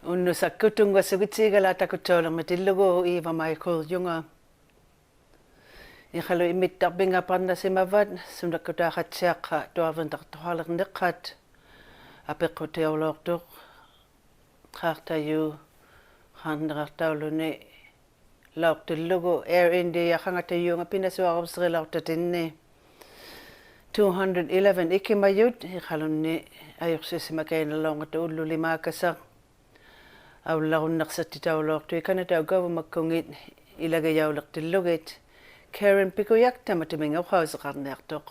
Unnu sakkutunga sugitsigala takuttola matillugu iva Michael Junga. Ikhalu imittarbinga parnasimavat sundakutaaxatsiaqqa tuaventartuhalerneqqat apeqqutiorloortuq qaartayu qaarnerartauluni laortillugu Air India qangatayuunga pinasuarupserilaortatinni 211 ikimayut ikhalunni ajorsisimakainaloongata ullulimaakasaq aullarunnersatitaulortui kanataugavumakkungit ilagajaulertillugit Karen pikuyakta matimingaukauseqarniartoq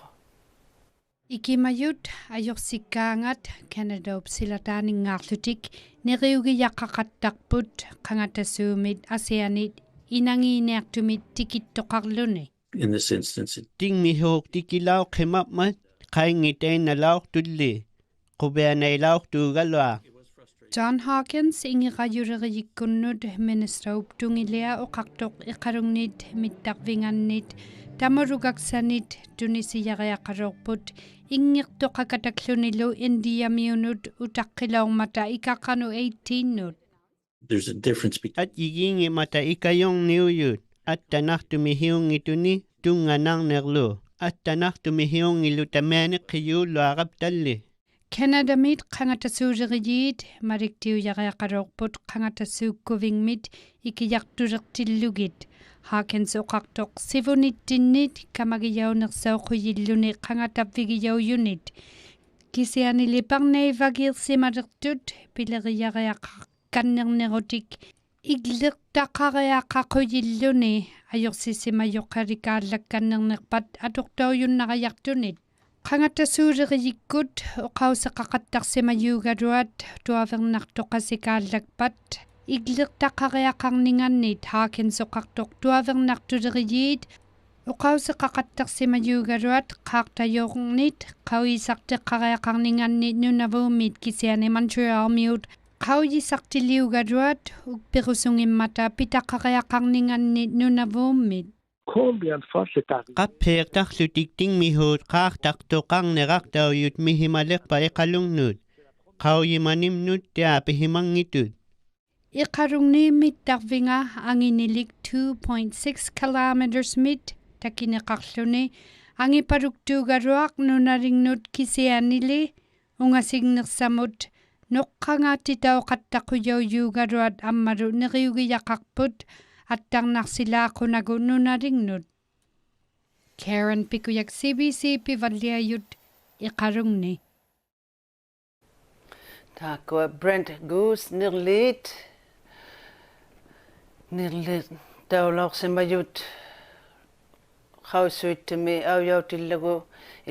Ikimayut ajorsikkaangat Canada-upsilataaningaarlutik neriugiyaqqaqattaqput qangatasuumit ASEANit inangiiniartumit tikittoqarluni. In this instance, tingmihoq tikilau qimapmat qaingitainalaaq tulli qubianailaaq tuugalua. John Hawkins ingirajureriyikkunnut ministrauptungilia oqartoq iqarungnit mittaqvingannit tamarugaksanit tunisiyariaqarorput ingirtoqakataklunilu indiamiunut utaqqilaummata ikaqanu 18nut. There's a difference between at yigingi mata ikayong niuyut at tanaqtumihiungituni tunganarnerlu at tanaqtumihiungilu tamani qiyulu aqaptalli. Canada-mit qangatasuuseriyit mariktiuyariaqarorput qangatasuukkuvingmit ikiyartulertillugit Hawkins oqartoq sivunittinnit kamagiyaunersauquyilluni qangatapvigiyauyunit kisianiliparneivagiirsimalertut pileriyariaqannernerutik iglertaqariaqaquyilluni ajorsisimajoqarikaallakkannernerpat atortauyunnaqayartunit qangatasuuseriyikut oqauseqaqattarsimayuugaruat tuavernartoqasikaallakpat iglertaqariaqarningannit Hawkins oqartoq tuavernartuleriyit oqauseqaqattarsimayuugaruat qaartajornit qauyisarteqqariaqarningannit nunavuumit kisiani Montrealmiut qauyisartiliugaruat ukperusungimmata pitaqariaqarningannit nunavuumit Qappeertarlutik tingmihuut qaartartoqarnerartauyut mihimalerpa iqalungnut qauyimanimnut tiapihimangitut iqarungniimmittarvinga anginilik 2.6 kilometers mit takineqarluni angiparuktuugaruaq nunaringnut kisianili ungasignersamut noqqangaatitauqattaquyauyuugaruat ammalu neriugiyaqarput attarnarsilaaqunagu nunaringnut Karen pikuyak CBC pivalliayut iqarungni Takwa Brent Goose nirlit taulorsimayut qausuittumi aujautillugu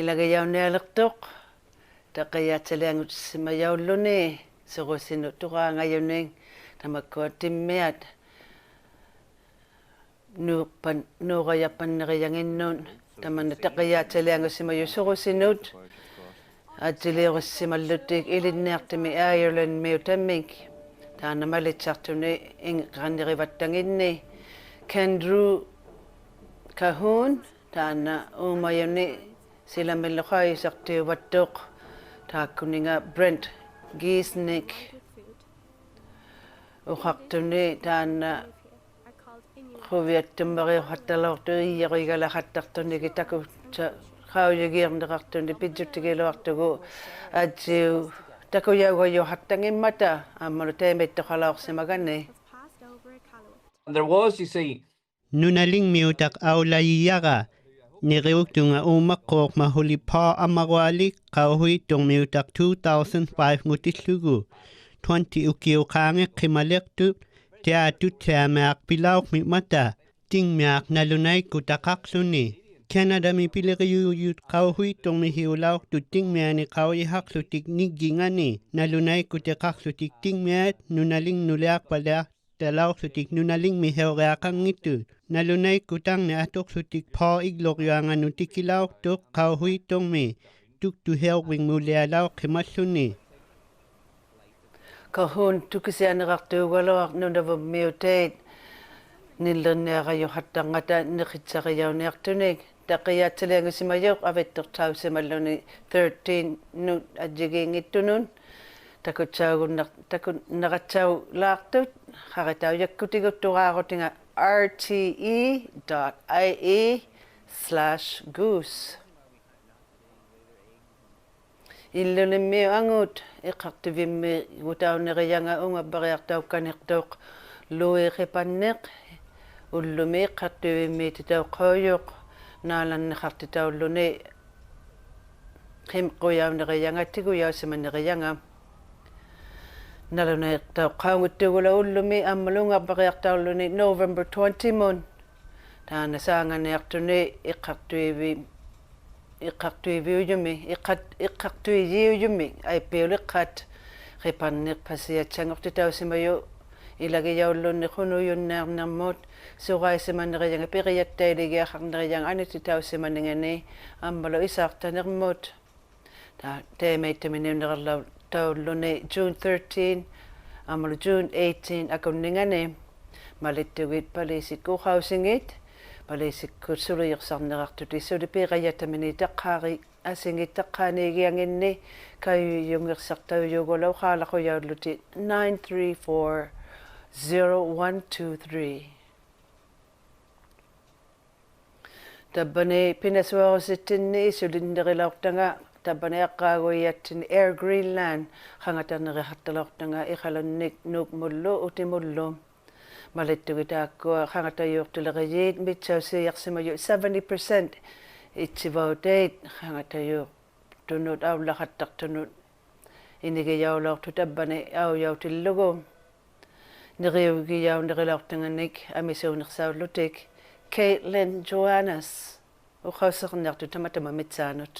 ilagajaunealertoq taqiyaatsaliangut simayaulluni serusinu tuqaangayuning tamakkua timmiat nuuqayappaneriyanginnun tamanna taqiyaatsaliangusimayu serusinut atiliurussimallutik ilinniartimi Ireland miutammik taana malitsartuni inqannerivattanginni Kendrew Cahoon taana uumayuni silamilluqaayisartiuvattuq taakkuninga Brent Giesnick uqartuni taana quviattummeriuqattaloortu iyaruigalaqattartunigi takutta qauyugierndeqartuni pitsuttigiluartugu atsiu takuyaugajuhattangimmata ammalu teemittoqalaorsimagani There was, you see, nunaling miutaq aulayiyaga niriuktunga umaqqooq mahulipaa amarualik qauhuittung miutaq 2005 ngutillugu 20 ukiuqaange qimalertu tiatu tiamaaq pilauq mimata tingmiaq nalunaikku taqaqluni Canada mi pileriyuyut qauhuittung mihiulauq tu tingmiani qauyihaqlutik niggingani nalunaikku teqaqlutik tingmiat nunaling nuliaq paleaq talauqlutik nunaling miheoreaqangitu nalunaikku tangni atoqlutik paa igloriuanganu tikilauq tuq qauhuittung mi tuktu heoqwing mulialauq qimalluni Cahoon tukisianerartuugaluaq nunavummiutait nillerniaqajuhattangata neqitsarijauniartunik taqiyaatsaliangusimajuq avittortausimalluni 13 nut ajjigiingittunun takut nakatau laktut hakatau yakkutigut rte.ie/goose. Illunimmi angut iqartivimmi gutaunerianga unga bariartau kaniqtuq lui qipanneq ullumi qartivimmi titauqoyuq naalanneqartitaulluni qimquyauneriyanga tiguyausimanneriyanga naluneqtau qaunguttugula ullumi ammalunga bariartaulluni November 20 mun taana saanganiartuni iqqartuiviujumi aipiuliqqat qipanneq pasiatsanngortitausimayu ilagiyaulluunni qunuyunnaarnermut suqaisimanneriyanga piqiyattailigiaqarneriyanga anititausimaningani ammalu isaartanermut teemeittaminniunnerallau taulluni June 13 ammalu June 18 akunningani malittugit palisikkuqausingit palisikku suluyersarnerartuti sulipiqayattamini taqqaari asingitaqqaaniigianginni kayuyungersartaujugulau qaalaquyaulluti 9340123 tabbani pinasuarusittinni isulinnerilaortanga tabbani aqqaaguiyattini Air Greenland qangatarnerihartalortanga iqalunnik nuukmullu utimullu malittugitaakkua qangatayuuqtuleqiyiit mitsausiiarsimayu 70% itsivouteit qangatayuuq tunut aulaqattartunut inigiyaulortu tabbani aujautillugu neriugiyaunerilaortanganik amisuunersaullutik Caitlin Joannes uqausernertu tamatama mitsaanut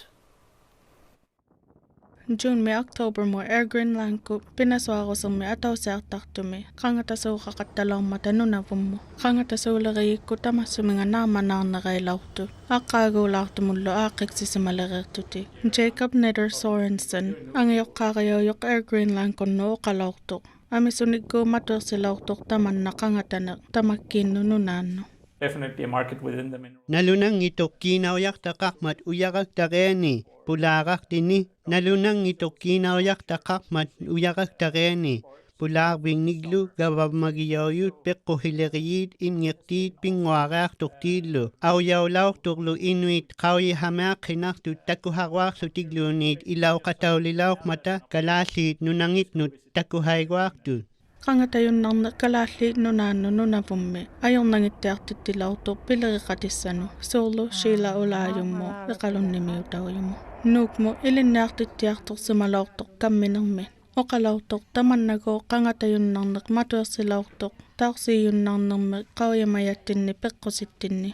June me October mo Air Greenland ku pinasuarusummi atausiartartumi qangatasuuqaqattaloormata nunavummu qangatasuuleriyikku tamassuminga naamanaarnerailaurtu aqqaaguulaartumullu aaqiksisimalerertuti Jacob Netter Sorensen angiyoqqaariyoyuq Air Greenland kunnu uqalaurtuq amisunikkuumatuersilaurtuq tamanna qangatane tamakkiinnu nunaannu Definitely a market within the mineral. Nalunangitokkiinaujaqtaqarmat uyaqaqtareani pulaaqartini nalunangitokkiinaujaqtaqarmat uyaqaqtareani pulaarviniglu gavammagiyoyut peqqujileriyiit inngirtiit pinguareartortiillu aujaulaurturlu inuit qauyihameaqinartut takuharwaarlutigluuniit ilauqataulilauqmata kalaaliit nunangitnut takuhaiguartut qangatayunnarne kalaalli nunaannu nunavummi ajornangittiartittilaurtuq pileriqatissanu suurlu Sheila ulaajummu iqalunnimiutaujummu nuukmu ilinnaartittiartorsimalaurtoq kamminermi oqalaurtoq tamannagoo qangatayunnarneq matuersilaurtoq taorsiiyunnarnermi qaujamajattinni peqqusittinni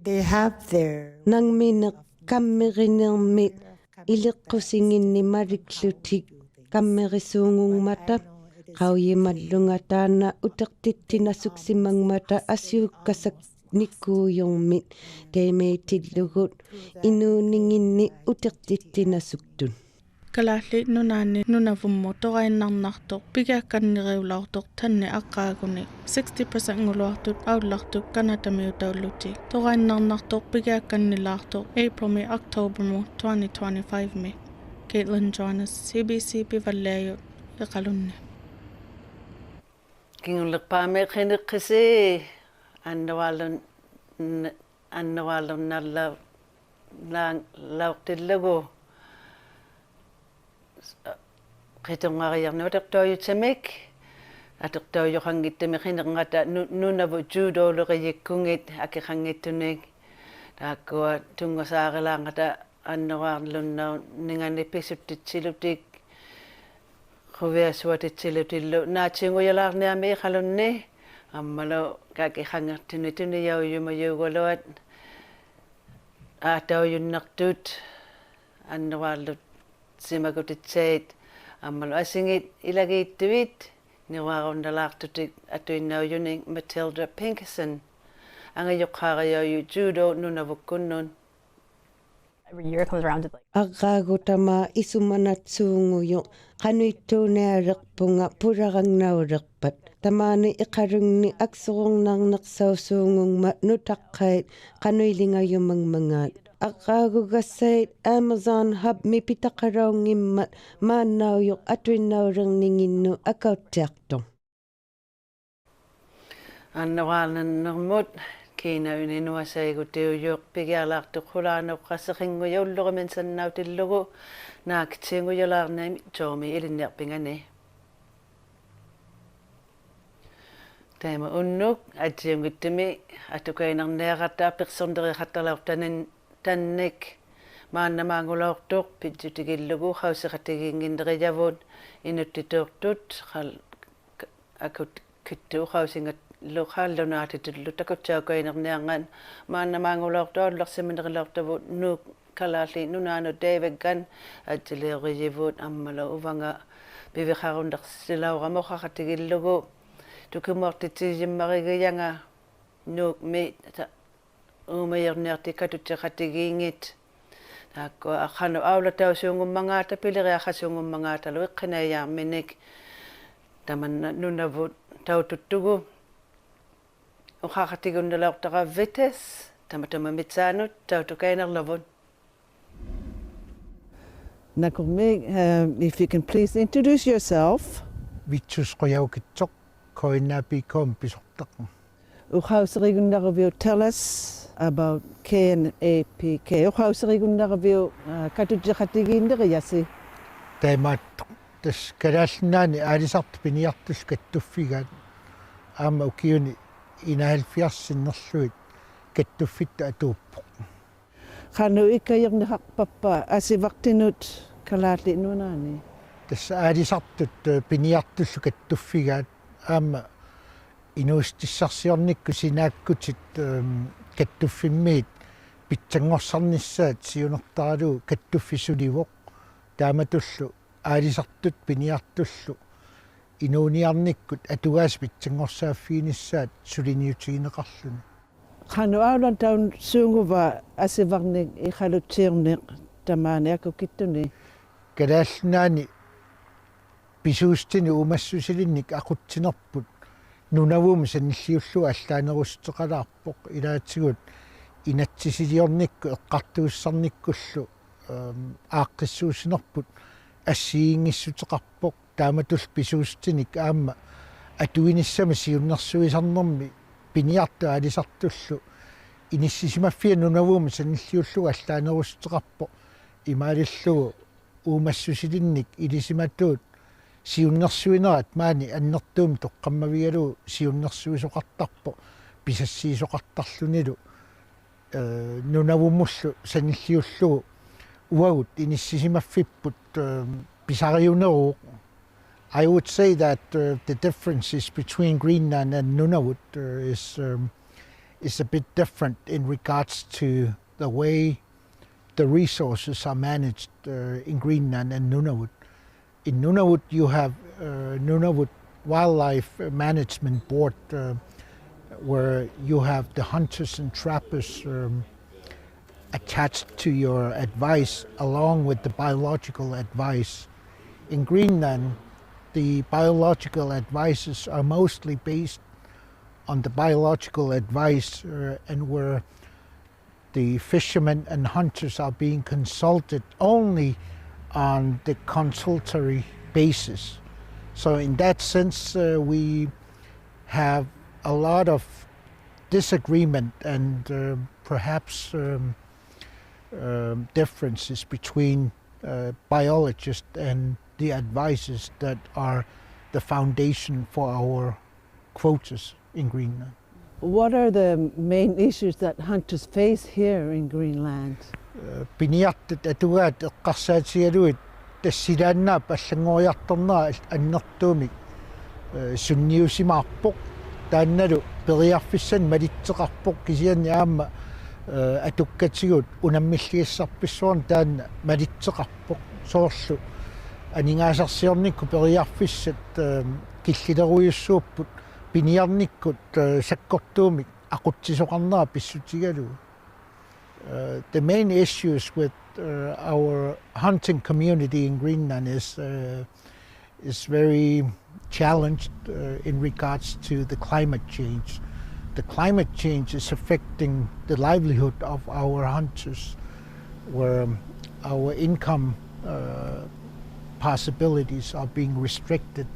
They have their nangmineq kammerinermi iliqqusinginni mariklutik kammerisuungungmata qaujimallunga taana utertittinasuksimangmata asiukkasak nikkuujormit teemeitillugut inuuninginni utertittinasuktun kalaalli nunaanni nunavummu toqainnarnartoq pigaakkannireulaurtoq tanni aqqaaguni 60% nguluartut aullartuk kanatamiutaulluti toqainnarnartoq pigaakkannilaartoq April me October mu 2025 me Caitlin Joannes CBC Pivalleayut iqalunni kingullerpaameqiniqqisi annawaalun nalla laurtillagu qitunngariarnuutertoojutsamik atertoojorangittamikhineqngata nunavu judooleriyikkungit akiqangittunik taakkua tungasaarilaangata annawaalunnaun ninganippisuttitsilutik Quviasuatitsilutillu naatsinguyalarniami iqalunni ammalu kakiqangertinituniyauyumayuuguluat aatauyunnartut annawaallut simakutitsait ammalu asingit ilagiittuvit niuarunnalaartutik atuinnauyuning Matilda Pinkerson angayoqqaariyoyu judo nunavukkunnun every year comes around to like Aqqaagutama isumanatsuunguyu qanuittuunaaleqpunga pularangnaulerpat tamaani iqalungni aksorunarnersausuungungma nutaqqait qanuilingayumangmangaat Aqaagugassait Amazon hub mipitaqaraungimmat maannauyuq atuinnaurerninginnu akauttiartung. Annoqaarnannermut kiina uninuasaigu tiuyuq pigialaartuq hulaanoq qaseqinguya ulluqimen sannautillugu naakitiinguyalaarnaimi toomi ilinniarpingani. Taima unnuk atiungittimi atukainarneaqataa piqsorneriqattalaur tannik maannamaangulaortuq pitsutigillugu qausiqatigiinginderijavut inuttituortut akut kittuuqausingat luqaallunaatitullu takutsaukainerniangan maannamaangulaortuallarsiminerilaortavut nuuk kalaalli nunaanu David-gan atilioriivut ammala uvanga piviqarundersilauqamoqaqatigillugu tukimortitiisimmarigianga nuuk mi uumayerniartikatutseqatigiingit taakko aqanu aulatausuungummangaata piliriaqasuungummangaatalu iqqinaiyaarminik tamanna nunavut taututtugu uqaqatigunnerlaortaqavvitas tamamitsaanut tautukainerlavun. Nakumig, if you can please introduce yourself. Vitsus qoyaukitsoq koinnapiikkoom pisortaq. Uqauserigunnerviu, tell us about KNAPK. Uqauserigunnerviu katutjeqatigiinderiyasi. Taimaattoq tas kalaallunaani aalisart piniartus kattuffigaat aama ukiuni inahalfiarsinnerluit kattuffitta atuuppoq. Qanu ikkayerniqarpappa asivaqtinut kalaalli nunaani. Tas aalisartut piniartussu kattuffigaat aama inuustissarsiornikku sinaakkutit kattuffimmit pitsangorсарnissaat siunertaralu kattuffisulivоq taamatullu aalisartut piniartullu inuuniarnikkut atugaas pitsangorsaaffiinissaat suliniutigineqarluni. Qanu aulan taun suunguva asivarnik iqalutiirniq tamaani akukittuni. Kalaallunaani pisuustini umassusilinnik aqutsinerput nunavum sanilliullu allaanerusteqalaarpoq ilaatigut inatsisiliornikku eqqartuussarnikkullu aaqqissuusinerput assiingissutеқарpoq taamatul pisuustinik aamma atuinissama siunnersuisarnermi piniartu aalisartullu inissisimaffian nunavum sanilliullu allaanerusteqarpoq imaalillugu uumassusilinnik ilisimatuut siunnersuinerat maani annertuum toqqammavigalu siunnersuisoqartarpo pisassiisoqartarlunilu nunavumullu sanilliullugu uagut inissisimaffipput pisariuneruuq. I would say that the differences between Greenland and Nunavut is a bit different in regards to the way the resources are managed in Greenland and Nunavut. In Nunavut, you have Nunavut Wildlife Management Board, where you have the hunters and trappers attached to your advice along with the biological advice. In Greenland, the biological advices are mostly based on the biological advice and where the fishermen and hunters are being consulted only on the consultory basis. So in that sense, we have a lot of disagreement and perhaps differences between biologists and the advices that are the foundation for our quotas in Greenland. What are the main issues that hunters face here in Greenland? Piniartut atugaat eqqarsaatigaluit tassilaannaap аллангориарторнера аннэртуумик sunniusimaarpoq taannalu periarfissan malitseqarpoq kisianni aamma atukkatigut unammillagiissarpissuarn taanna malitseqarpoq soorlu aningaasarsiornikku periarfissat killilерuyussuupput piniarnikkut sakkortuumik aqutsisoqarnera pissutigalu. The main issues with our hunting community in Greenland is very challenged in regards to the climate change. The climate change is affecting the livelihood of our hunters where our income possibilities are being restricted,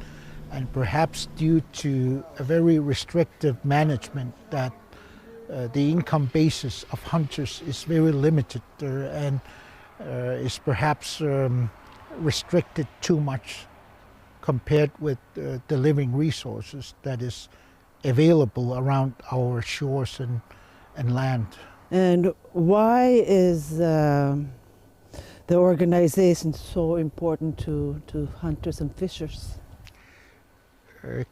and perhaps due to a very restrictive management that the income basis of hunters is very limited and is perhaps restricted too much compared with the living resources that is available around our shores and land. And why is the organization so important to hunters and fishers?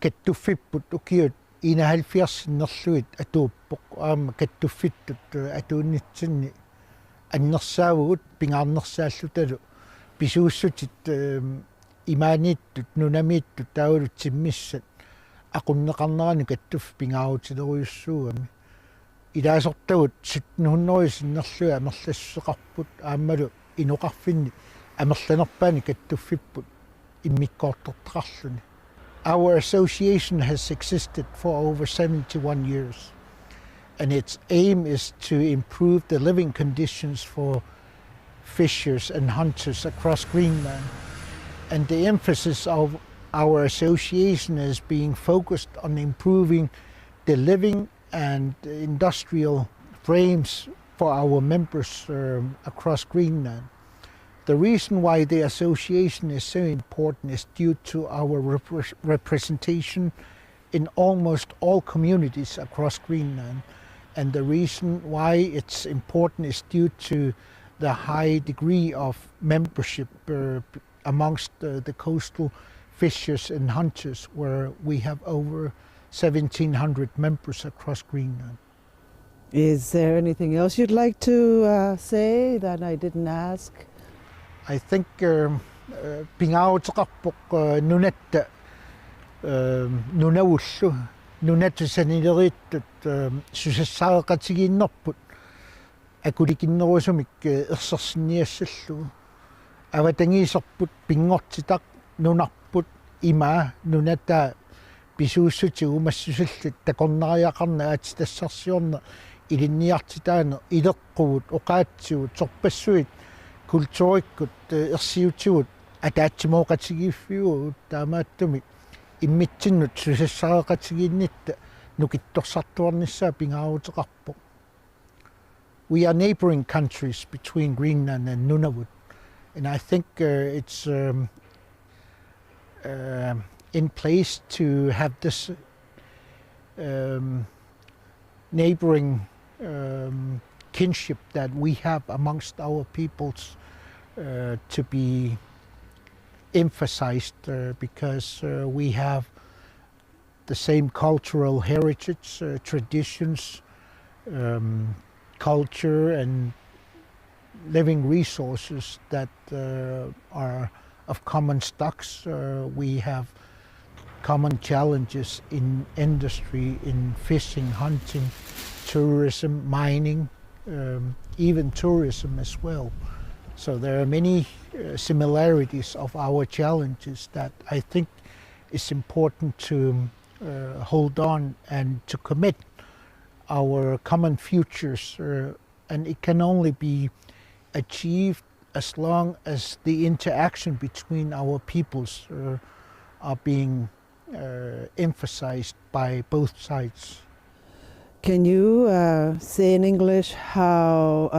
Kettufipput ukiut inahalfiarsinnerluit atuuppoq aama kettufittut atuunnitsinni annersaavugut pingaarnersaallutalu pisuussutit imaaniittut nunamiittut taulutsimissat aqunneqarnerani kattuf pingaarutileruyussuugami ilaasortagut sutnuhunnorusinnerlua amerlasseqarput aammalu inoqarfinni amerlanerpaani kattufipput immikkoortortaqarluni. Our association has existed for over 71 years, and its aim is to improve the living conditions for fishers and hunters across Greenland. And the emphasis of our association is being focused on improving the living and industrial frames for our members across Greenland. The reason why the association is so important is due to our representation in almost all communities across Greenland. And the reason why it's important is due to the high degree of membership amongst the coastal fishers and hunters, where we have over 1,700 members across Greenland. Is there anything else you'd like to say that I didn't ask? I think pingautaqarpoq nunatta nunavullu nunatusanileriittut susassaareqatigiinnerput akulikinnerusumik ersersinniassallugu avatangiiserput pingortitaq nunarput imaa nunataa pisuussutigu massusallut takornariaqarna aatitassarsiorna ilinniartitaana ileqquvut oqaatsigut sorpassuit kultuurikkut ersiutigut ataatsimooqatigiiffiugut taamaattumi immitsinnut susassaareqatigiinnitta nukittorsartuarnissaa pingaaruteqarpoq. We are neighboring countries between Greenland and Nunavut, and I think it's in place to have this neighboring kinship that we have amongst our peoples to be emphasized because we have the same cultural heritage, traditions, culture and living resources that are of common stocks. We have common challenges in industry, in fishing, hunting, tourism, mining, even tourism as well. So there are many similarities of our challenges that I think is important to hold on and to commit our common futures, and it can only be achieved as long as the interaction between our peoples are being emphasized by both sides. Can you say in English how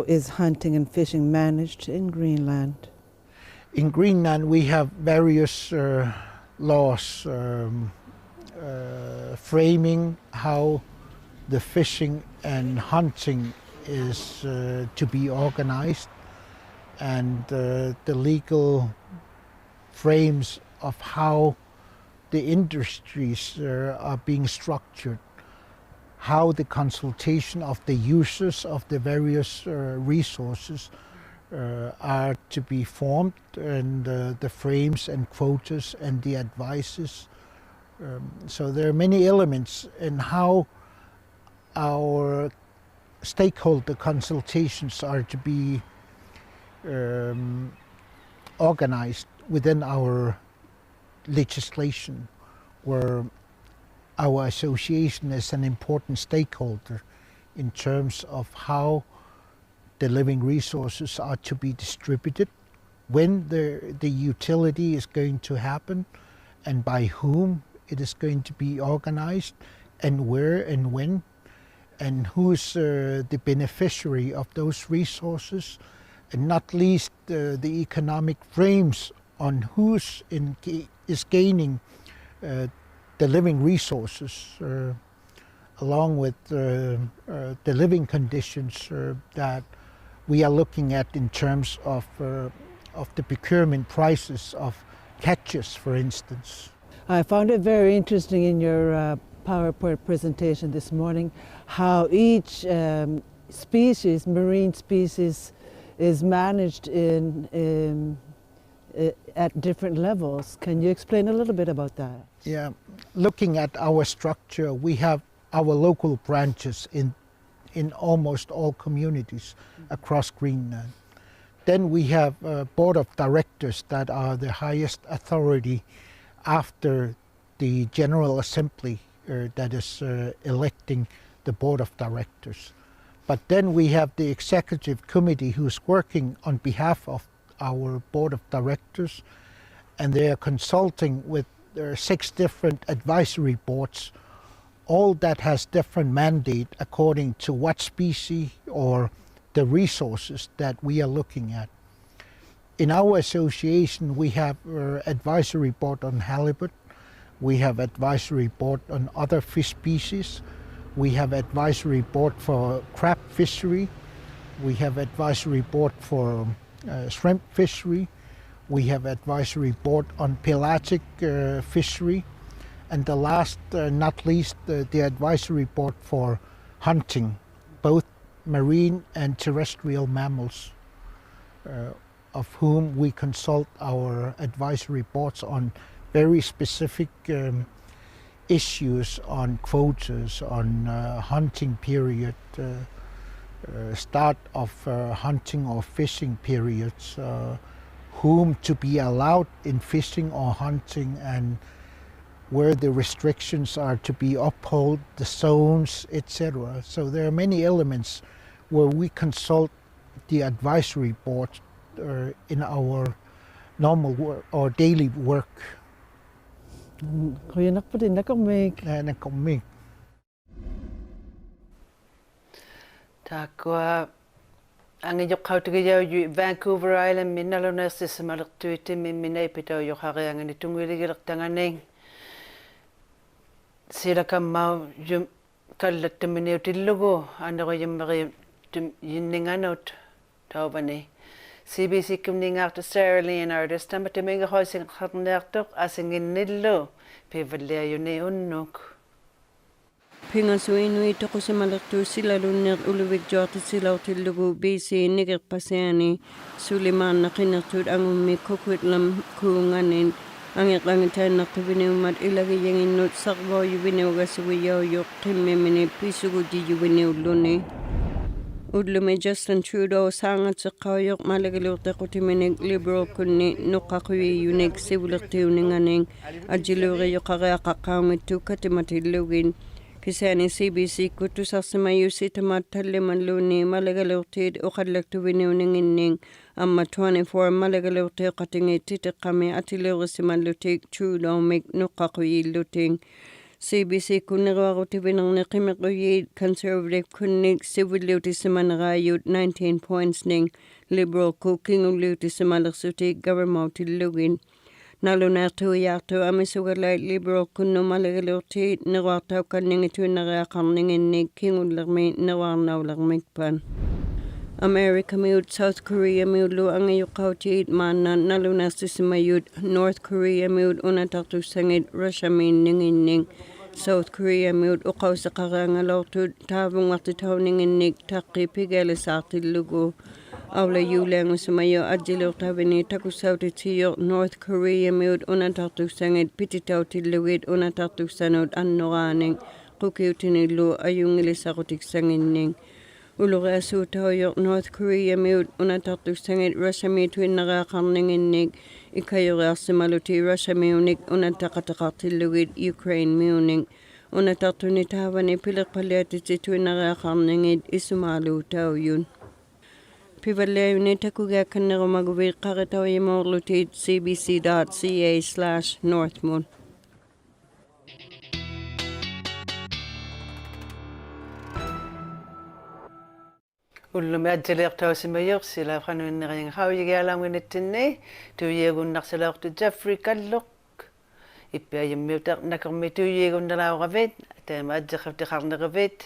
is hunting and fishing managed in Greenland? In Greenland we have various laws framing how the fishing and hunting is to be organized, and the legal frames of how the industries are being structured, how the consultation of the users of the various resources are to be formed, and the frames and quotas and the advices. So there are many elements in how our stakeholder consultations are to be organized within our legislation, where our association is an important stakeholder in terms of how the living resources are to be distributed, when the utility is going to happen, and by whom it is going to be organized, and where and when, and who's the beneficiary of those resources, and not least the economic frames on who's is gaining the living resources, along with the living conditions that we are looking at in terms of the procurement prices of catches, for instance. I found it very interesting in your PowerPoint presentation this morning how each species, marine species, is managed at different levels. Can you explain a little bit about that? Yeah, looking at our structure, we have our local branches in almost all communities across Greenland. Then we have a board of directors that are the highest authority after the General Assembly that is electing the board of directors. But then we have the executive committee who's working on behalf of our board of directors, and they are consulting with 6 different advisory boards, all that has different mandate according to what species or the resources that we are looking at. In our association, we have advisory board on halibut, we have advisory board on other fish species, we have advisory board for crab fishery, we have advisory board for shrimp fishery, we have advisory board on pelagic fishery, and the last, not least, the advisory board for hunting, both marine and terrestrial mammals, of whom we consult our advisory boards on very specific issues on quotas, on hunting period, start of hunting or fishing periods, whom to be allowed in fishing or hunting, and where the restrictions are to be upheld, the zones, etc. So there are many elements where we consult the advisory board in our normal work or daily work. Kuya nakpati nakamig. Nakamig. Takwa ang iyok kautigayaw yu Vancouver Island minalonas sa malaktuiti minay pitaw yok hariangan itungwiligilak tanganing. Sila kamau yung kalat tuminaw tilugo ano ko yung maki yininganot tawbani. CBC kumningar to Sarah Leonardus tama tuminga ko sing khatnertok asingin nilo pivalya yun ni unnok. Pingaswinui toko sa malaktu sila lunar uluwig jota sila tilugo bisi nigir pasani Suliman na kinatud ang umikukwit lam kunganin ang ikangitan na kubiniw mat ilagi yung inut sakbaw yubiniw gasiwiyaw yok kimimini pisugo di yubiniw luni. Udlume Justin Trudeau sangat sa kayok malagalukta ko timinig liberal kunni nukakuyi yunig siwulaktiw ni nganing adjiluri yok kakakakawit tu katimatilugin. Kisani CBC kutu sa samayusi tamataliman luni malagalukti o kadlaktuwiniw ningining amma 24 malagalukti katingi titikami atilurisi malutik Trudeau mig nukakuyi luting. CBC kunirago tibinang nakimikuyi conservative kunig civil liuti sa manarayot 19 points ning liberal cooking liuti sa malaksuti government tilugin. Nalunato yato amisugalay liberal kuno malagaluti nawataw kaning ito narakan ningin ni kingularmi nawarnaw larmigpan. America miud South Korea miudlo ang ayukauti manan nalunas sa mayud North Korea miud unatakto sangid Russia min ningin South Korea miud ukaw sa karangalaw tud tabong atitaw ningin taki pigala sa atilugo. Awla yulang sumayo adjilo tabini takusaw tiyo North Korea miud unatakto sangid pititaw tiluwid unatakto sanod annoraning kukiutinilo ayung ilisakotik sanginning. Uluga asutaw yok North Korea miud unatakto sangid Russia mitwin nakakarninginig ikayura sa maluti Russia miunig unatakatakatiluwid Ukraine miuning Unatartuni tahavani pilikpaliatitituinariaqarningit isumalu tauyun. Pivalleuni takugakannerumaguvi qaritawimorlutit cbc.ca/northmoon. Ullumi ajjaliqtausimayuqsila qanuinnerin hauyigialaamginittinni tuyeegunnarsilaortu Jeffrey Kalluq ippiajimmiutaq nakermi tuyeegunnalaauqavit taama ajjeqiftiqarneqivit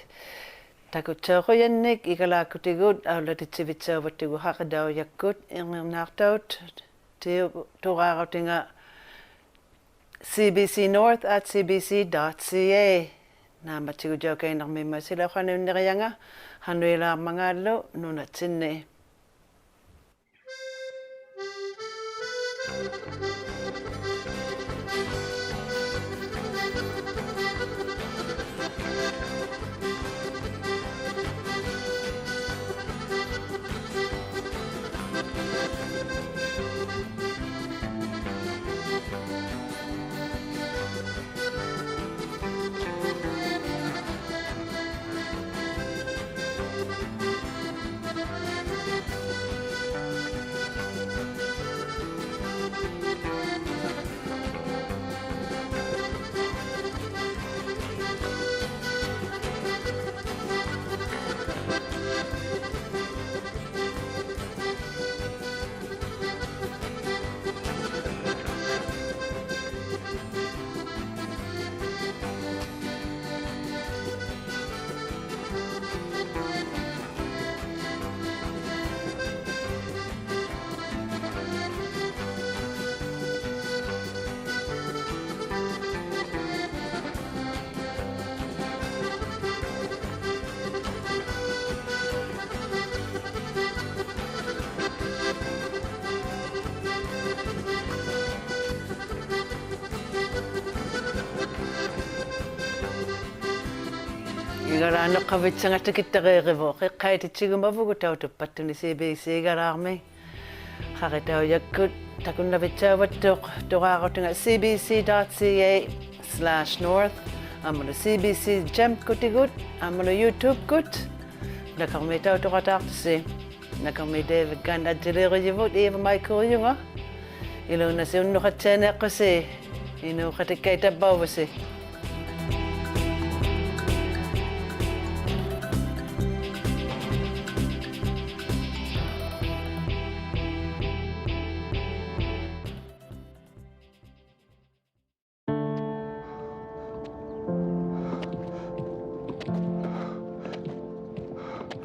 takutsaaqoyannik Igalaaqutigut aulatitsivitsiavattigu haqidauyakkut irnirnaartaut tuqaaqatinga CBC North at cbc.ca naamatsigu jaukainarmimma sila qanuinnerianga hanuilaammangaallu nunatsinni Igalaaqavitsangattakittareerivo qiqqaititsigumavagu tautuppattuni CBC igalaarmi qaritauyakkut takunnavitsaavattuq tuqaaqatinga cbc.ca/north ammalu CBC Gem kutigut ammalu YouTube kut nakarmi tautuqataartisi nakarmi David Gunn ajjaliqiyivut Eva Michael ilunasi unnuqatsaaneqqasi inuuqatikkaitappauvusi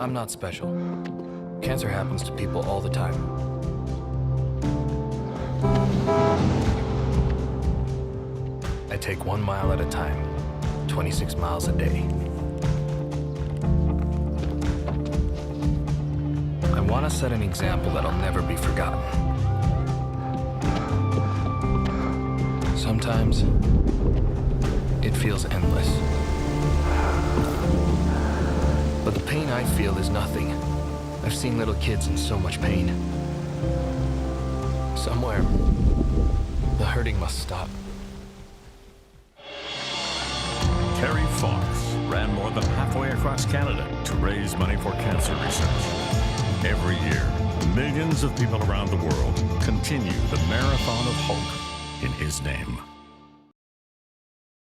I'm not special. Cancer happens to people all the time. I take 1 mile at a time, 26 miles a day. I want to set an example that'll never be forgotten. Sometimes it feels endless. But the pain I feel is nothing. I've seen little kids in so much pain. Somewhere, the hurting must stop. Terry Fox ran more than halfway across Canada to raise money for cancer research. Every year, millions of people around the world continue the marathon of hope in his name.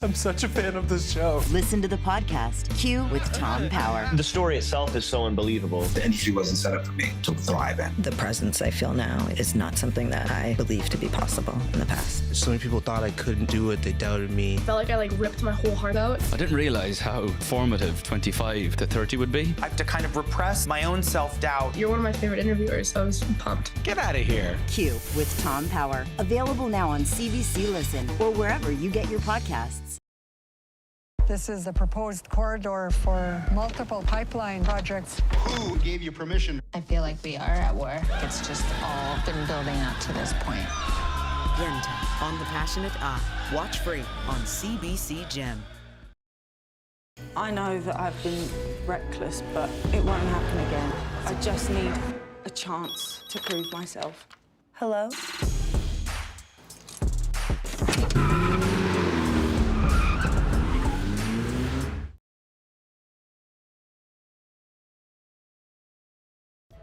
I'm such a fan of this show. Listen to the podcast, Q with Tom Power. The story itself is so unbelievable. The industry wasn't set up for me to thrive in. The presence I feel now is not something that I believed to be possible in the past. So many people thought I couldn't do it. They doubted me. Felt like I ripped my whole heart out. I didn't realize how formative 25 to 30 would be. I have to kind of repress my own self-doubt. You're one of my favorite interviewers, so I was pumped. Get out of here. Q with Tom Power. Available now on CBC Listen or wherever you get your podcasts. This is the proposed corridor for multiple pipeline projects. Who gave you permission? I feel like we are at war. It's just all been building up to this point. Yenta on The Passionate Eye. Watch free on CBC Gem. I know that I've been reckless, but it won't happen again. I just need a chance to prove myself. Hello?